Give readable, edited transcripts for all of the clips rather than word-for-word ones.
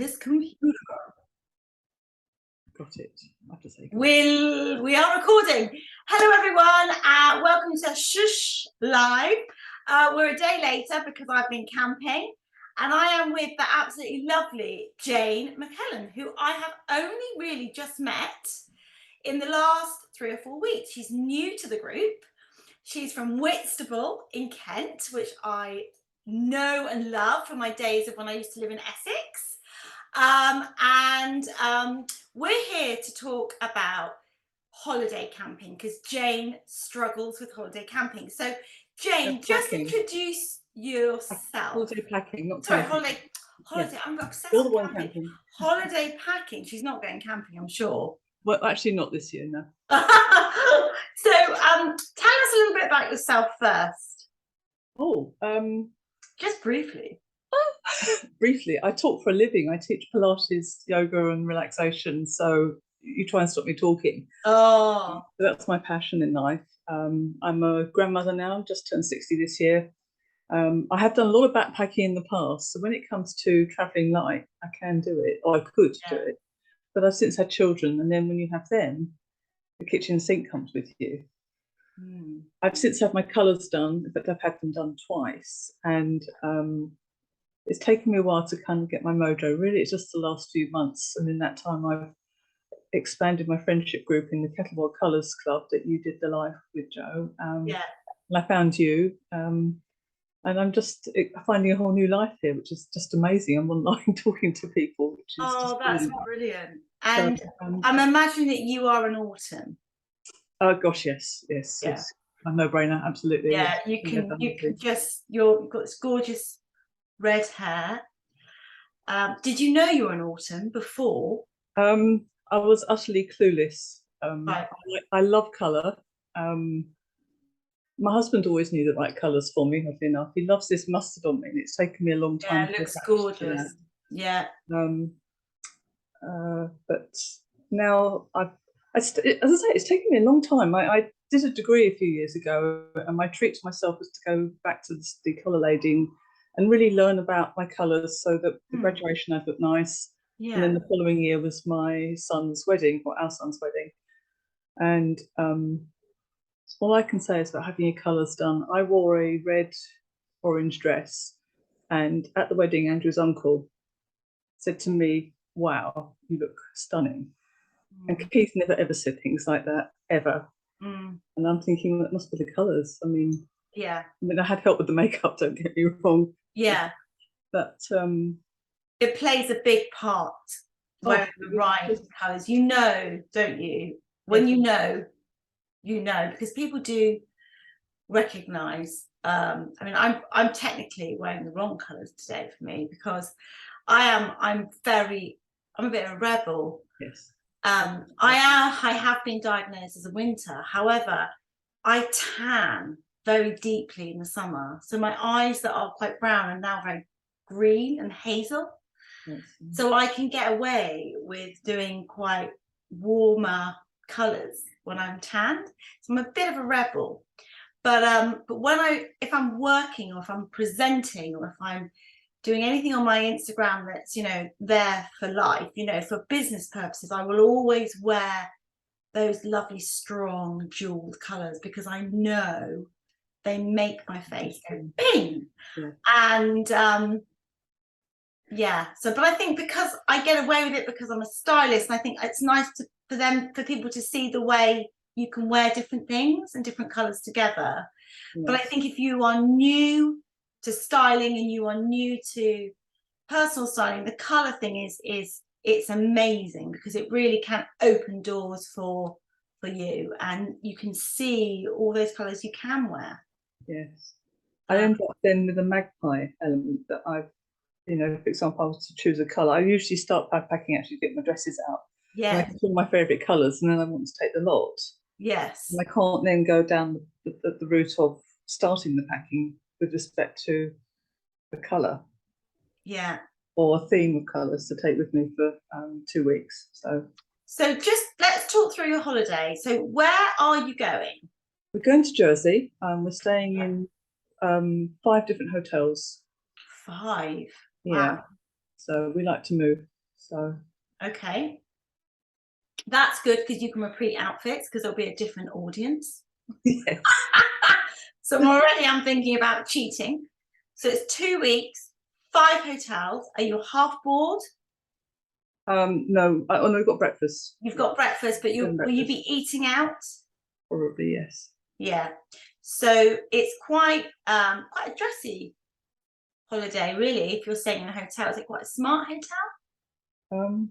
This computer. Got it. I have to say. We are recording. Hello, everyone. Welcome to Sssh Live. We're a day later because I've been camping, and I am with the absolutely lovely Jayne McClelland, who I have only really just met in the last 3 or 4 weeks. She's new to the group. She's from Whitstable in Kent, which I know and love from my days of when I used to live in Essex. We're here to talk about holiday camping because Jayne struggles with holiday camping. So Jayne, just introduce yourself. Holiday packing, not sorry, camping. holiday. I'm obsessed You're the with one camping. camping. Holiday packing. She's not going camping, I'm sure. Well, actually not this year, no. So tell us a little bit about yourself first. Oh, just briefly. Briefly, I talk for a living. I teach Pilates, yoga and relaxation, so you try and stop me talking. Oh. So that's my passion in life. I'm a grandmother now, just turned 60 this year. I have done a lot of backpacking in the past, so when it comes to travelling light, I can do it, or I could do it. But I've since had children, and then when you have them, the kitchen sink comes with you. I've since had my colours done, but I've had them done twice, and it's taken me a while to kind of get my mojo. Really, it's just the last few months, and in that time I've expanded my friendship group in the Kettlewell Colours Club that you did the live with, Jo. And I found you, and I'm just finding a whole new life here, which is just amazing. I'm online talking to people, which is that's brilliant. And so, I'm imagining that you are an autumn. Oh gosh, yes. A no-brainer, absolutely. Yeah, you can just you've got this gorgeous red hair. Did you know you were an autumn before? I was utterly clueless. Right. I love colour. My husband always knew the right colours for me, oddly enough. He loves this mustard on me, and it's taken me a long time. Yeah, it looks gorgeous. Yeah. But now as I say, it's taken me a long time. I did a degree a few years ago, and my treat to myself was to go back to the colour lading and really learn about my colours so that the graduation I'd look nice. Yeah. And then the following year was my son's wedding, or our son's wedding. And all I can say is about having your colours done. I wore a red-orange dress, and at the wedding, Andrew's uncle said to me, "Wow, you look stunning." And Keith never ever said things like that, ever. And I'm thinking, well, it must be the colours. I mean, I had help with the makeup, don't get me wrong. Yeah. But it plays a big part wearing the right colours. You know, don't you? When you know, because people do recognise. I mean, I'm technically wearing the wrong colours today for me because I'm a bit of a rebel. Yes. I have been diagnosed as a winter. However, I tan very deeply in the summer, so my eyes that are quite brown are now very green and hazel. So I can get away with doing quite warmer colours when I'm tanned. So I'm a bit of a rebel. But if I'm working, or if I'm presenting, or if I'm doing anything on my Instagram that's, there for life, for business purposes, I will always wear those lovely, strong, jeweled colours because I know they make my face go bing. And but I think because I get away with it because I'm a stylist, and I think it's nice for people to see the way you can wear different things and different colours together. But I think if you are new to styling and you are new to personal styling, the colour thing it's amazing because it really can open doors for you, and you can see all those colours you can wear. Yes. I end up then with a magpie element that I've, for example, I was to choose a colour. I usually start by packing, actually get my dresses out. Yeah. And I can all my favourite colours, and then I want to take the lot. Yes. And I can't then go down the route of starting the packing with respect to the colour. Yeah. Or a theme of colours to take with me for 2 weeks. So just let's talk through your holiday. So where are you going? We're going to Jersey. We're staying in 5 different hotels. 5? Yeah. Wow. So we like to move. So Okay. That's good because you can repeat outfits because there'll be a different audience. yes. So I'm thinking about cheating. So it's 2 weeks, 5 hotels. Are you half bored? No, no, we've got breakfast. You've got breakfast, but will you be eating out? Probably, yes. Yeah. So it's quite a dressy holiday, really. If you're staying in a hotel, is it quite a smart hotel?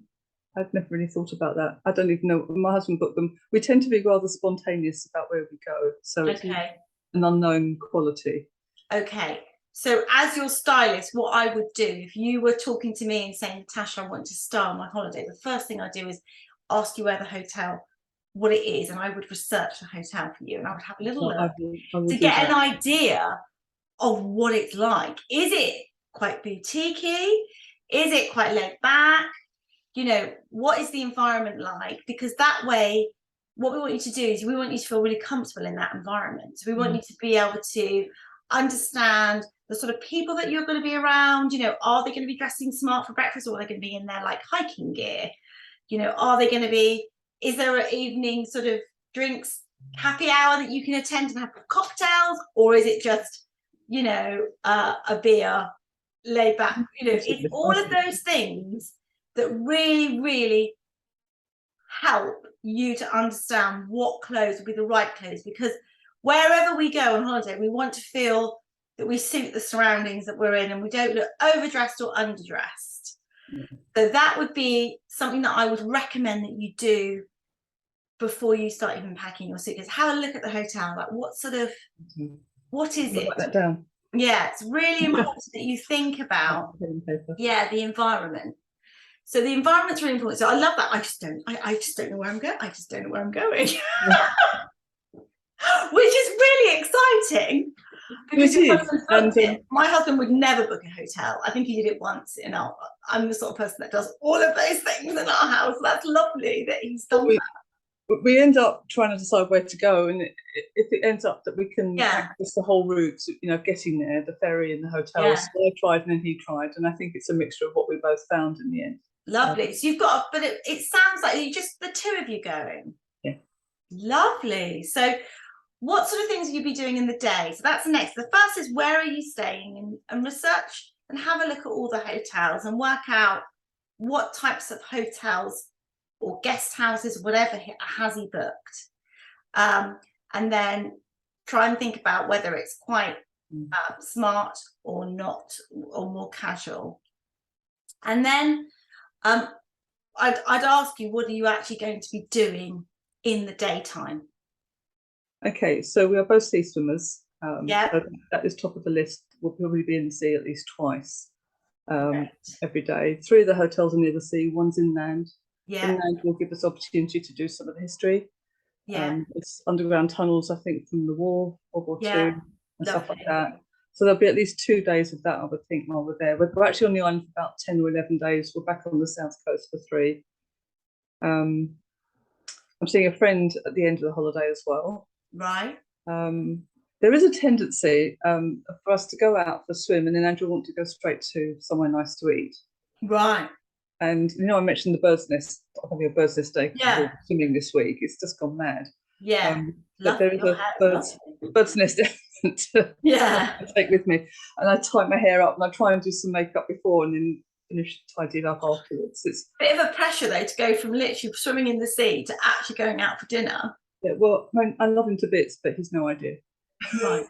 I've never really thought about that. I don't even know. My husband booked them. We tend to be rather spontaneous about where we go, so it's an unknown quality. Okay. So as your stylist, what I would do if you were talking to me and saying, Natasha, I want to style my holiday, the first thing I'd do is ask you where the hotel, what it is, and I would research the hotel for you, and I would have a little look to get an idea of what it's like. Is it quite boutiquey? Is it quite laid back? You know, what is the environment like? Because that way, what we want you to do is we want you to feel really comfortable in that environment. So we want you to be able to understand the sort of people that you're going to be around. You know, are they going to be dressing smart for breakfast, or are they going to be in their like hiking gear? You know, are they going to be, is there an evening sort of drinks happy hour that you can attend and have cocktails, or is it just, you know, a beer laid back? You know, it's all of those things that really help you to understand what clothes will be the right clothes, because wherever we go on holiday, we want to feel that we suit the surroundings that we're in and we don't look overdressed or underdressed. So that would be something that I would recommend that you do before you start even packing your suitcase. Have a look at the hotel, like what sort of, what is it? Write that down. Yeah, it's really important that you think about the environment. So the environment's really important. So I love that. I just don't know where I'm going. I just don't know where I'm going. Which is really exciting. Because my husband would never book a hotel. I think he did it once. You know, I'm the sort of person that does all of those things in our house. That's lovely that he's done that. We end up trying to decide where to go, and if it ends up that we can access the whole route, you know, getting there, the ferry and the hotels. So I tried and then he tried, and I think it's a mixture of what we both found in the end. Lovely. So you've got, but it sounds like you just the two of you going. Yeah. Lovely. So what sort of things will you be doing in the day? So that's the next. The first is where are you staying, and research and have a look at all the hotels and work out what types of hotels or guest houses, whatever has he booked. And then try and think about whether it's quite smart or not, or more casual. And then I'd ask you, what are you actually going to be doing in the daytime? Okay, so we are both sea swimmers. So that is top of the list. We'll probably be in the sea at least twice every day. 3 of the hotels are near the sea, one's inland. Inland will give us opportunity to do some of the history. It's underground tunnels, I think, from the war, World War II, and stuff like that. So there'll be at least 2 days of that, I would think, while we're there. We're actually on the island for about 10 or 11 days. We're back on the south coast for 3. I'm seeing a friend at the end of the holiday as well. Right. There is a tendency for us to go out for a swim, and then Andrew will want to go straight to somewhere nice to eat. Right. And you know, I mentioned the bird's nest. I'm having a bird's nest day swimming this week. It's just gone mad. But there is a bird's nest element to take with me, and I tie my hair up and I try and do some makeup before, and then finish tidying up afterwards. It's a bit of a pressure though to go from literally swimming in the sea to actually going out for dinner. Yeah, well, I love him to bits, but he's no idea. Right.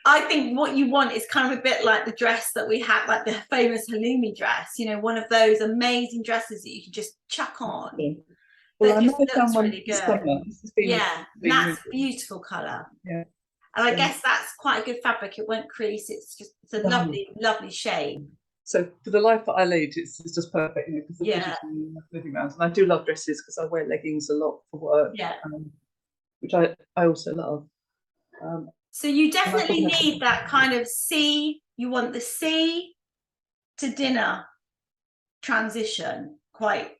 I think what you want is kind of a bit like the dress that we had, like the famous halloumi dress, you know, one of those amazing dresses that you can just chuck on. Well, I know I found one really good. That's a beautiful colour. Yeah. And I guess that's quite a good fabric. It won't crease. It's a lovely shade. So for the life that I lead, it's just perfect, you know, because the living around. And I do love dresses because I wear leggings a lot for work, which I also love. So you definitely need that kind of sea. You want the sea to dinner transition. Quite.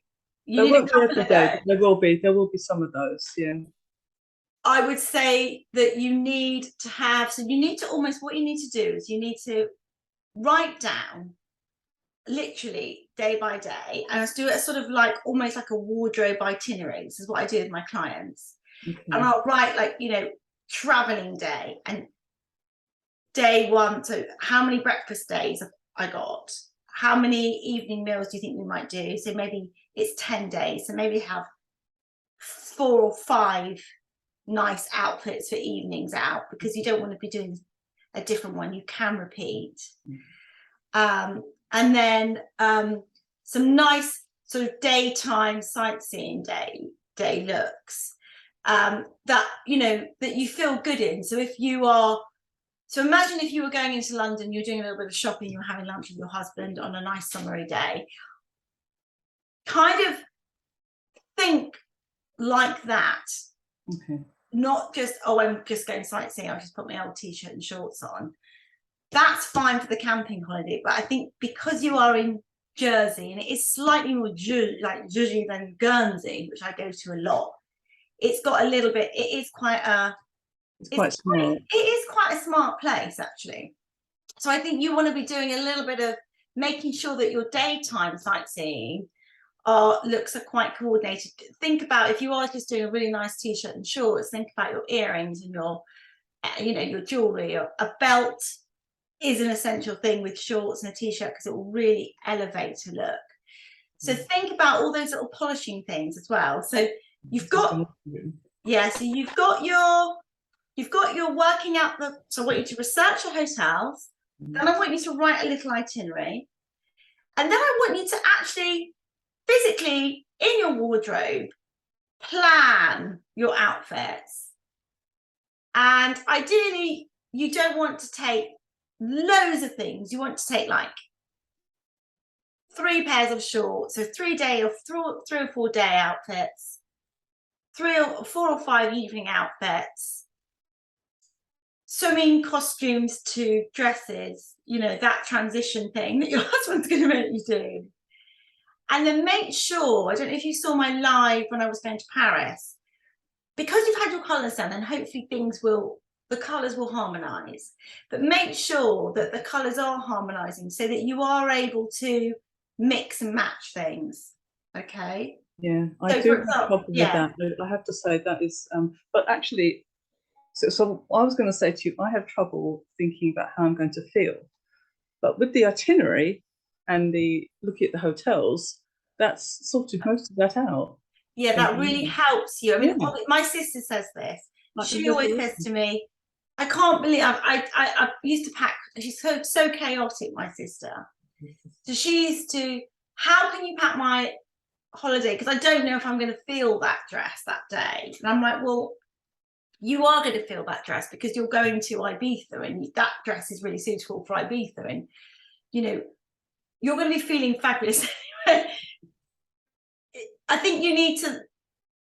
You need a couple of those. There will be some of those. Yeah. I would say that you need to have. So you need to almost. What you need to do is you need to write down literally day by day, and I do it sort of like almost like a wardrobe itinerary. This is what I do with my clients. Okay. And I'll write like, traveling day and day one. So how many breakfast days have I got? How many evening meals do you think we might do? So maybe it's 10 days. So maybe have 4 or 5 nice outfits for evenings out, because you don't want to be doing a different one. You can repeat. And then some nice sort of daytime sightseeing day looks that that you feel good in. So imagine if you were going into London, you're doing a little bit of shopping, you're having lunch with your husband on a nice summery day. Kind of think like that. Okay. Not just, oh, I'm just going sightseeing, I'll just put my old t-shirt and shorts on. That's fine for the camping holiday, but I think because you are in Jersey, and it is slightly more like Jersey than Guernsey, which I go to a lot, it's got a little bit, it is quite smart. It is quite a smart place, actually. So I think you want to be doing a little bit of making sure that your daytime sightseeing looks are quite coordinated. Think about, if you are just doing a really nice t-shirt and shorts, think about your earrings and your your jewelry. A belt is an essential thing with shorts and a t-shirt, because it will really elevate a look. So think about all those little polishing things as well. So you've got so you've got your working out so I want you to research your hotels, then I want you to write a little itinerary, and then I want you to actually physically in your wardrobe plan your outfits. And ideally you don't want to take loads of things. You want to take like 3 pairs of shorts, so 3 or 4 day outfits, 3 or 4 or 5 evening outfits, swimming costumes to dresses, that transition thing that your husband's going to make you do. And then make sure, I don't know if you saw my live when I was going to Paris, because you've had your colours done, and hopefully the colours will harmonise, but make sure that the colours are harmonising so that you are able to mix and match things. Okay. Yeah, I do have a problem with that. I have to say that is, but actually, so I was going to say to you, I have trouble thinking about how I'm going to feel, but with the itinerary and the looking at the hotels, that's sorted most of that out. Yeah, that really helps you. I mean, my sister says this. She always says to me, I can't believe I used to pack. She's so chaotic, my sister. So she used to, how can you pack my holiday? Because I don't know if I'm going to feel that dress that day. And I'm like, well, you are going to feel that dress because you're going to Ibiza, and that dress is really suitable for Ibiza, and you're going to be feeling fabulous. I think you need to,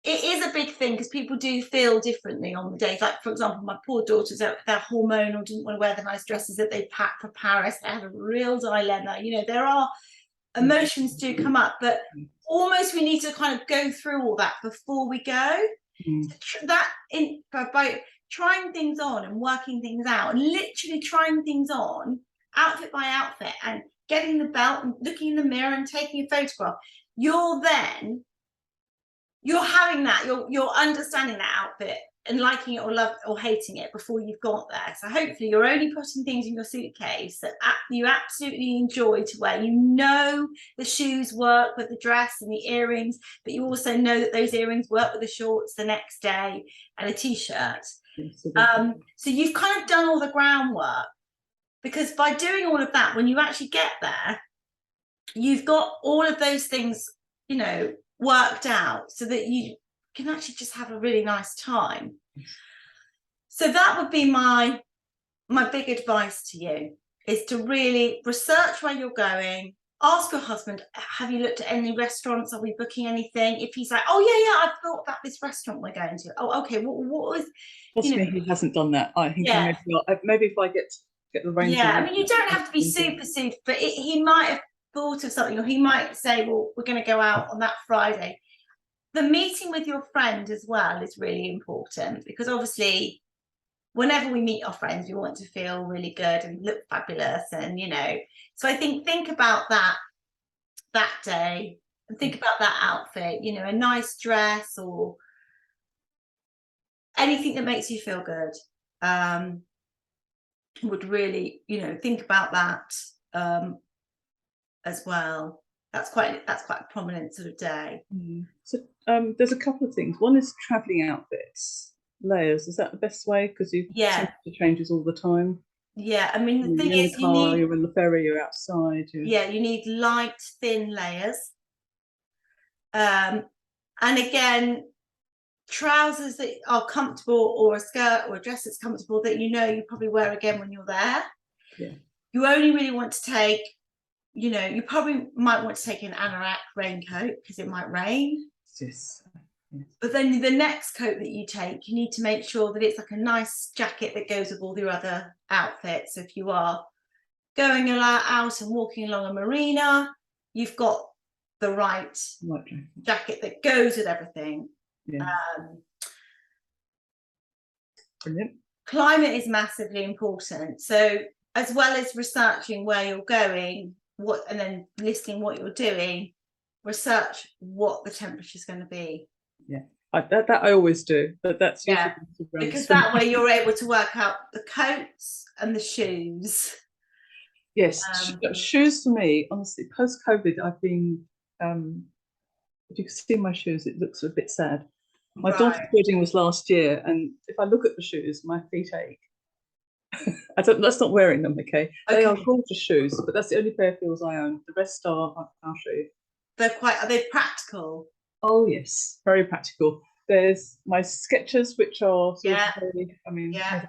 it is a big thing, because people do feel differently on the days. Like, for example, my poor daughters, they're hormonal, didn't want to wear the nice dresses that they packed for Paris. They had a real dilemma. There are emotions do come up, but almost we need to kind of go through all that before we go. By trying things on and working things out, and literally trying things on outfit by outfit, and getting the belt and looking in the mirror and taking a photograph, you're having that, you're understanding that outfit and liking it or love or hating it before you've got there. So hopefully you're only putting things in your suitcase that you absolutely enjoy to wear. The shoes work with the dress and the earrings, but you also know that those earrings work with the shorts the next day and a t-shirt. So you've kind of done all the groundwork, because by doing all of that, when you actually get there, you've got all of those things worked out, so that you can actually just have a really nice time. So that would be my big advice to you, is to really research where you're going. Ask your husband, have you looked at any restaurants? Are we booking anything? If he's like, oh yeah, I've thought about this restaurant we're going to. Oh, okay, what was he hasn't done that. I think maybe if I get the range. Yeah, I mean, you don't have to be super, but he might have thought of something, or he might say, well, we're going to go out on that Friday. The meeting with your friend as well is really important, because obviously whenever we meet our friends, we want to feel really good and look fabulous, and so I think about that day, and think about that outfit, a nice dress or anything that makes you feel good. Would really, think about that as well. That's quite a prominent sort of day. So there's a couple of things. One is traveling outfits, layers. Is that the best way? Because temperature changes all the time. Yeah, I mean, the thing you're in is, the car, you're in the ferry, you're outside. You need light, thin layers. And again, trousers that are comfortable, or a skirt or a dress that's comfortable, that you probably wear again when you're there. Yeah. You only really want to take, you probably might want to take an anorak raincoat because it might rain. Yes. But then the next coat that you take, you need to make sure that it's like a nice jacket that goes with all your other outfits. So if you are going out and walking along a marina, you've got the right jacket that goes with everything. Yeah. Brilliant. Climate is massively important. So as well as researching where you're going, and then listing what you're doing, research what the temperature is going to be. Yeah, that I always do, but that's because that way you're able to work out the coats and the shoes. Yes, shoes for me, honestly, post-COVID, I've been, if you can see my shoes, it looks a bit sad. My daughter's wedding was last year, and if I look at the shoes, my feet ache. That's not wearing them, okay? They are gorgeous shoes, but that's the only pair of heels I own. The rest are, I'll show you. Are they practical? Oh yes, very practical. There's my Skechers, which are sort of very,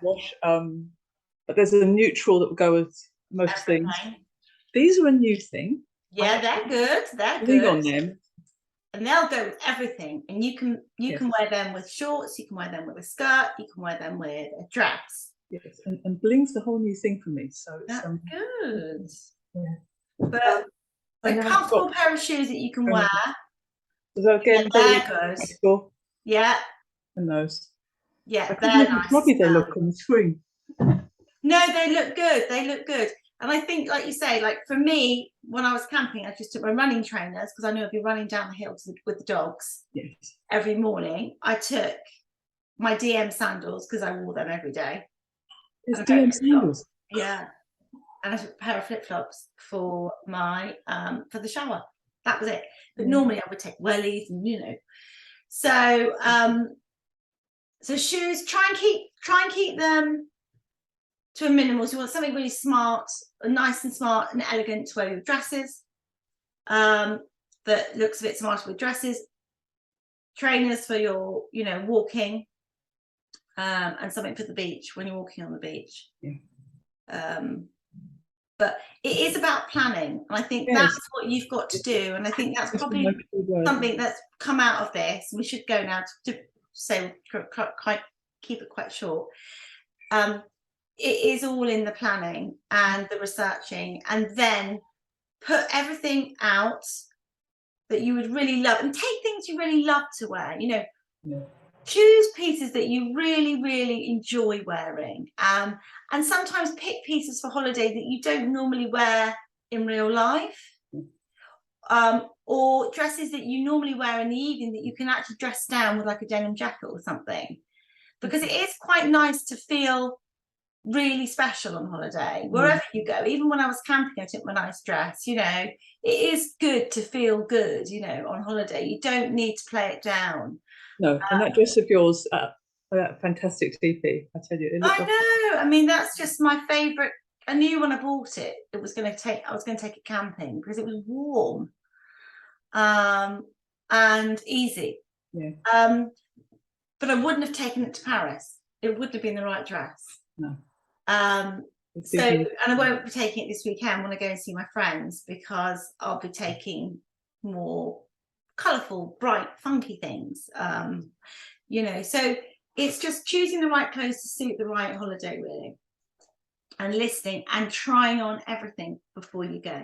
wash. But there's a neutral that will go with most things. These are a new thing. Yeah, they're good. They're good. On them. And they'll go with everything. And you can wear them with shorts, you can wear them with a skirt, you can wear them with a dress. Yes, and bling's the whole new thing for me. So it's that's good. Yeah. But a comfortable pair of shoes that you can wear. So again, they're good. Practical. Yeah. And those. Yeah, they're nice. Probably they look on the screen. No, they look good. They look good. And I think, like you say, like for me, when I was camping, I just took my running trainers because I knew I'd be running down the hill with the dogs every morning. I took my DM sandals because I wore them every day. It's DM sandals? Yeah. And I took a pair of flip-flops for my for the shower. That was it. But normally I would take wellies and So so shoes, try and keep them to a minimal. So you want something really smart, nice and smart and elegant to wear with dresses. That looks a bit smarter with dresses. Trainers for your, walking, and something for the beach when you're walking on the beach. Yeah. But it is about planning, and I think that's what you've got to do. And I think that's probably something that's come out of this. We should go now to say keep it quite short. It is all in the planning and the researching, and then put everything out that you would really love, and take things you really love to wear. Choose pieces that you really, really enjoy wearing, and sometimes pick pieces for holiday that you don't normally wear in real life, or dresses that you normally wear in the evening that you can actually dress down with like a denim jacket or something, because it is quite nice to feel really special on holiday wherever you go. Even when I was camping, I took my nice dress. It is good to feel good on holiday. You don't need to play it down. No, and that dress of yours, that fantastic TP, I tell you. I know. I mean, that's just my favorite. I knew when I bought it, I was going to take it camping because it was warm, and easy. Yeah. But I wouldn't have taken it to Paris. It wouldn't have been the right dress. No. And I won't be taking it this weekend when I go and see my friends, because I'll be taking more colourful, bright, funky things. So it's just choosing the right clothes to suit the right holiday, really, and listening and trying on everything before you go.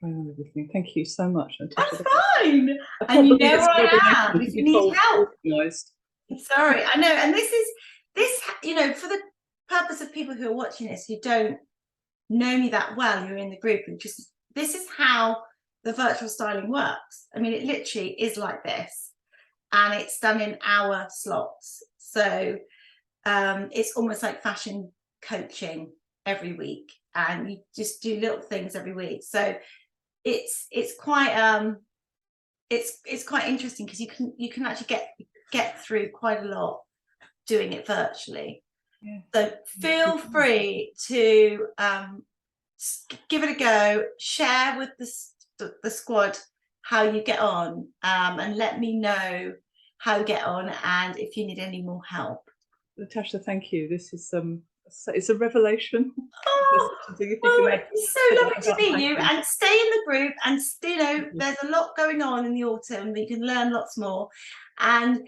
Everything. Thank you so much. That's fine. And you know where I am if you need help. Organised. Sorry, I know. And this for the purpose of people who are watching this who don't know me that well, you're in the group, and just this is how the virtual styling works. I mean, it literally is like this, and it's done in hour slots. So it's almost like fashion coaching every week, and you just do little things every week. So it's quite it's quite interesting, because you can actually get through quite a lot doing it virtually. Yeah. So feel free to give it a go, share with the squad how you get on, and let me know how you get on, and if you need any more help. Natasha, thank you. This is it's a revelation. Oh, well, it's so lovely to meet you, and stay in the group, and you know, there's a lot going on in the autumn, you can learn lots more, and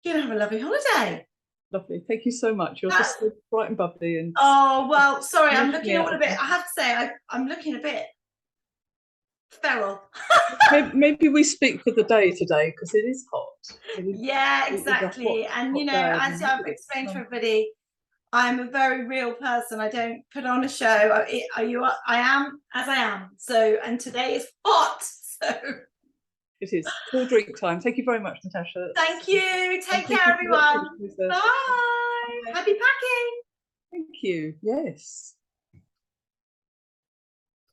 you know, have a lovely holiday. Lovely, thank you so much. You're just so bright and bubbly. And oh well, sorry, I'm looking all a bit, I have to say, I'm looking a bit feral. maybe we speak for the day today, because it is hot. Yeah, exactly. And you know, as I've explained to everybody, I'm a very real person. I don't put on a show. I am as I am. So, and today is hot. So it is cool drink time. Thank you very much, Natasha. Thank you. Take care, everyone. Bye. Happy packing. Thank you. Yes.